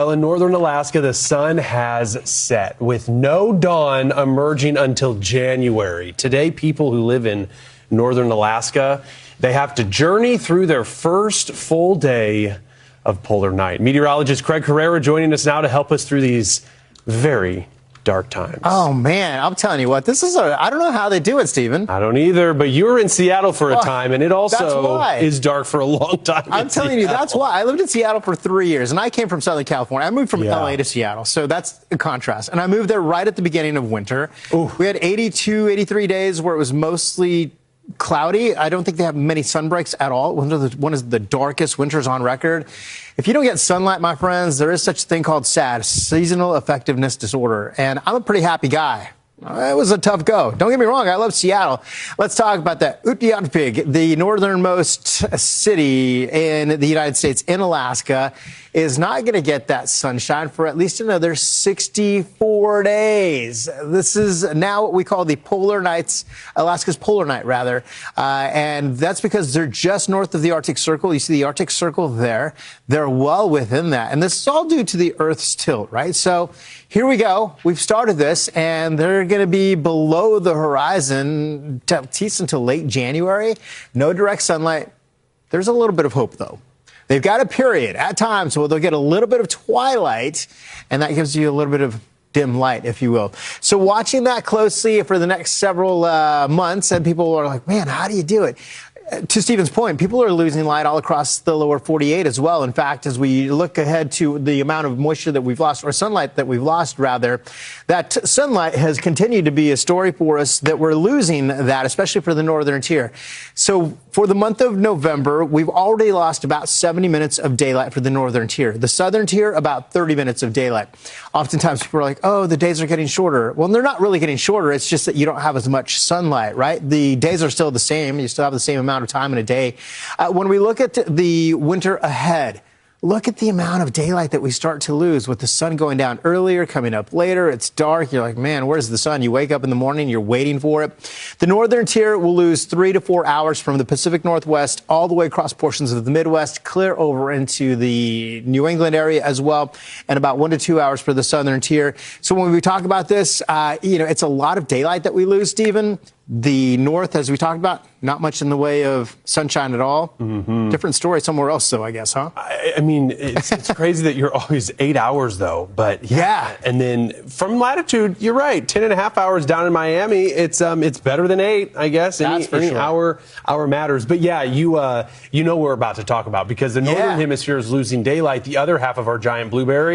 Well, in northern Alaska, the sun has set with no dawn emerging until January. Today, people who live in northern Alaska, they have to journey through their first full day of polar night. Meteorologist Craig Herrera joining us now to help us through these very dark times. Oh, man, I'm telling you what, I don't know how they do it, Stephen. I don't either, but you were in Seattle for a time, and it also is dark for a long time. I'm telling you, that's why. I lived in Seattle for 3 years, and I came from Southern California. I moved from LA to Seattle, so that's a contrast. And I moved there right at the beginning of winter. Ooh. We had 82, 83 days where it was mostly cloudy. I don't think they have many sun breaks at all. One of the darkest winters on record. If you don't get sunlight, my friends, there is such a thing called SAD, seasonal affectiveness disorder. And I'm a pretty happy guy. It was a tough go. Don't get me wrong, I love Seattle. Let's talk about that. Utqiagvik, the northernmost city in the United States, in Alaska, is not going to get that sunshine for at least another 64 days. This is now what we call the polar nights, Alaska's polar night, rather. And that's because they're just north of the Arctic Circle. You see the Arctic Circle there. They're well within that. And this is all due to the Earth's tilt, right? So here we go. We've started this, and they're going to be below the horizon at least until late January. No direct sunlight. There's a little bit of hope, though. They've got a period at times where they'll get a little bit of twilight, and that gives you a little bit of dim light, if you will. So watching that closely for the next several months, and people are like, man, how do you do it? To Stephen's point, people are losing light all across the lower 48 as well. In fact, as we look ahead to the amount of moisture that we've lost, or sunlight that we've lost, rather, that sunlight has continued to be a story for us, that we're losing that, especially for the northern tier. So for the month of November, we've already lost about 70 minutes of daylight for the northern tier. The southern tier, about 30 minutes of daylight. Oftentimes people are like, oh, the days are getting shorter. Well, they're not really getting shorter. It's just that you don't have as much sunlight, right? The days are still the same. You still have the same amount of time in a day. When we look at the winter ahead, look at the amount of daylight that we start to lose with the sun going down earlier, coming up later. It's dark. You're like, man, where's the sun? You wake up in the morning, you're waiting for it. The northern tier will lose 3 to 4 hours from the Pacific Northwest all the way across portions of the Midwest, clear over into the New England area as well, and about 1 to 2 hours for the southern tier. So when we talk about this, it's a lot of daylight that we lose, Stephen. The north, as we talked about, not much in the way of sunshine at all. Mm-hmm. Different story somewhere else, though, I guess, huh? I mean, it's crazy that you're always 8 hours, though. But yeah. And then from latitude, you're right. 10 and a half hours down in Miami. It's better than 8, I guess. That's for sure. Hour matters. But yeah, you know what we're about to talk about, because the northern hemisphere is losing daylight. The other half of our giant blueberry